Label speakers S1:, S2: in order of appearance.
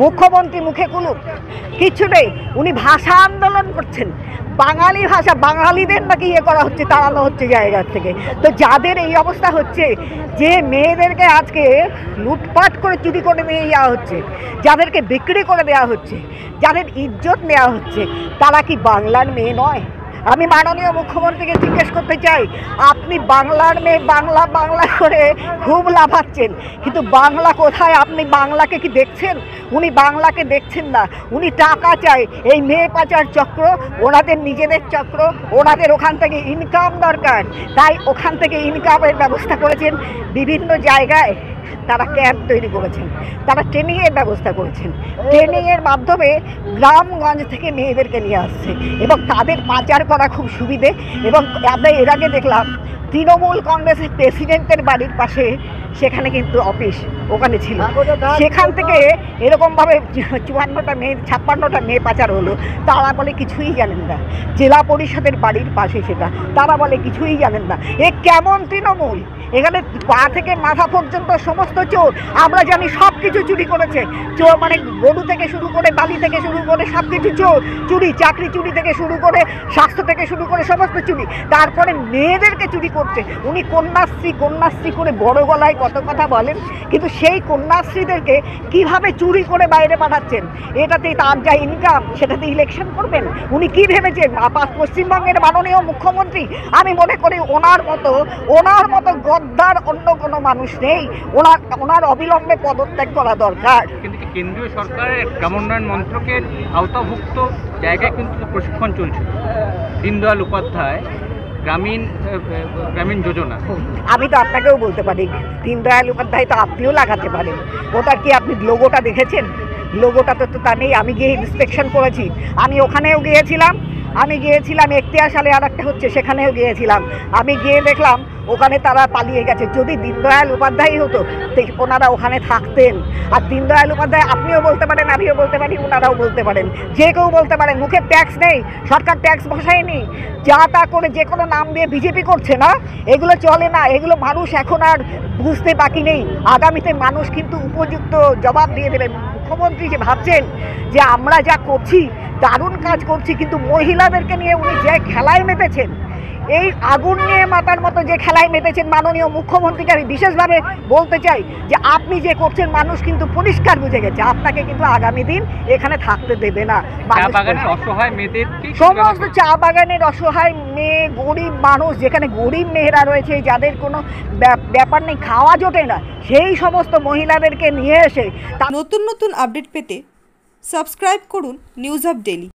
S1: মুখ্যমন্ত্রী মুখে কুলুপ, কিচ্ছু নেই। উনি ভাষা আন্দোলন করছেন, বাঙালি ভাষা, বাঙালিদের নাকি ইয়ে করা হচ্ছে, তাড়ানো হচ্ছে জায়গা থেকে। তো যাদের এই অবস্থা হচ্ছে, যে মেয়েদেরকে আজকে লুটপাট করে চুরি করে নিয়ে যাওয়া হচ্ছে, যাদেরকে বিক্রি করে দেওয়া হচ্ছে, যাদের ইজ্জত নেওয়া হচ্ছে, তারা কি বাংলার মেয়ে নয়? আমি মাননীয় মুখ্যমন্ত্রীকে জিজ্ঞেস করতে চাই, আপনি বাংলার মেয়ে বাংলা বাংলা করে খুব লাফাচ্ছেন, কিন্তু বাংলা কোথায়? আপনি বাংলাকে কি দেখছেন? উনি বাংলাকে দেখছেন না। উনি টাকা চায়, এই মেয়ে পাচার চক্র, ওনাদের নিজেদের চক্র, ওনাদের ওখান থেকে ইনকাম দরকার, তাই ওখান থেকে ইনকামের ব্যবস্থা করেছেন। বিভিন্ন জায়গায় তারা ক্যাম্প তৈরি করেছেন, তারা ট্রেনিংয়ের ব্যবস্থা করেছেন। ট্রেনিংয়ের মাধ্যমে গ্রামগঞ্জ থেকে মেয়েদেরকে নিয়ে আসছে এবং তাদের পাচার করা খুব সুবিধে। এবং আমরা এর আগে দেখলাম তৃণমূল কংগ্রেসের প্রেসিডেন্টের বাড়ির পাশে সেখানে কিন্তু অফিস ওখানে ছিল, সেখান থেকে এরকমভাবে 54টা মেয়ে 56টা মেয়ে পাচার হলো। তারা বলে কিছুই জানেন না। জেলা পরিষদের বাড়ির পাশে সেটা, তারা বলে কিছুই জানেন না। এ কেমন তৃণমূল? এখানে পা থেকে মাথা পর্যন্ত সমস্ত চোর। আমরা জানি সব কিছু চুরি করেছে চোর, মানে গরু থেকে শুরু করে বালি থেকে শুরু করে সব কিছু চোর, চুরি, চাকরি চুরি থেকে শুরু করে স্বাস্থ্য থেকে শুরু করে সমস্ত চুরি। তারপরে মেয়েদেরকে চুরি করছে। উনি কন্যাশ্রী কন্যাশ্রী করে বড় গলায় কত কথা বলেন, কিন্তু সেই কন্যাশ্রীদেরকে কিভাবে চুরি করে বাইরে পাঠাচ্ছেন? এটাতেই তার যা ইনকাম, সেটাতে ইলেকশন করবেন। উনি কি ভেবেছেন পশ্চিমবঙ্গের মাননীয় মুখ্যমন্ত্রী? আমি মনে করি ওনার মতো গদ্দার অন্য কোনো মানুষ নেই। ওনার অবিলম্বে পদত্যাগ করা দরকার।
S2: কিন্তু কেন্দ্রীয় সরকারের গ্রামোন্নয়ন মন্ত্রকের আওতাভুক্ত জায়গায় কিন্তু প্রশিক্ষণ চলছে, দীনদয়াল উপাধ্যায় গ্রামীণ যোজনা।
S1: আমি তো আপনাকেও বলতে পারি, দীনদয়াল উপাধ্যায় তো আপনিও লাগাতে পারেন। ওটার কি আপনি লোগোটা দেখেছেন? লোগোটা তো তা নেই। আমি গিয়ে ইন্সপেকশন করেছি, আমি ওখানেও গিয়েছিলাম। এখতিয়ার সালে আর একটা হচ্ছে, সেখানেও গিয়েছিলাম। আমি গিয়ে দেখলাম ওখানে তারা পালিয়ে গেছে। যদি দীনদয়াল উপাধ্যায় হতো ওনারা ওখানে থাকতেন। আর দীনদয়াল উপাধ্যায় আপনিও বলতে পারেন, আমিও বলতে পারি, ওনারাও বলতে পারেন, যে কেউ বলতে পারেন। মুখে ট্যাক্স নেই, সরকার ট্যাক্স বসায়নি, যা তা করে যে কোনো নাম দিয়ে বিজেপি করছে না, এগুলো চলে না। এগুলো মানুষ এখন আর বুঝতে বাকি নেই। আগামীতে মানুষ কিন্তু উপযুক্ত জবাব দিয়ে দেবে। মুখ্যমন্ত্রী যে ভাবছেন যে আমরা যা করছি দারুণ কাজ করছি, কিন্তু মহিলাদেরকে নিয়ে উনি যে খেলায় মেতেছেন, এই আগুন নিয়ে মাতার মতো যে খেলায় মেতেছেন, মাননীয় মুখ্যমন্ত্রীকে আমি বিশেষভাবে বলতে চাই যে আপনি যে করছেন মানুষ কিন্তু পরিষ্কার বুঝে গেছে, আপনাকে কিন্তু আগামী দিন এখানে থাকতে দেবে না।
S2: অসহায় মেয়েদের,
S1: সমস্ত চা বাগানের অসহায় মেয়ে, গরিব মানুষ, যেখানে গরিব মেয়েরা রয়েছে, যাদের কোনো ব্যাপার নেই, খাওয়া জোটে না, সেই সমস্ত মহিলাদেরকে নিয়ে এসে
S3: নতুন আপডেট পেতে সাবস্ক্রাইব করুন নিউজ আপ ডেইলি।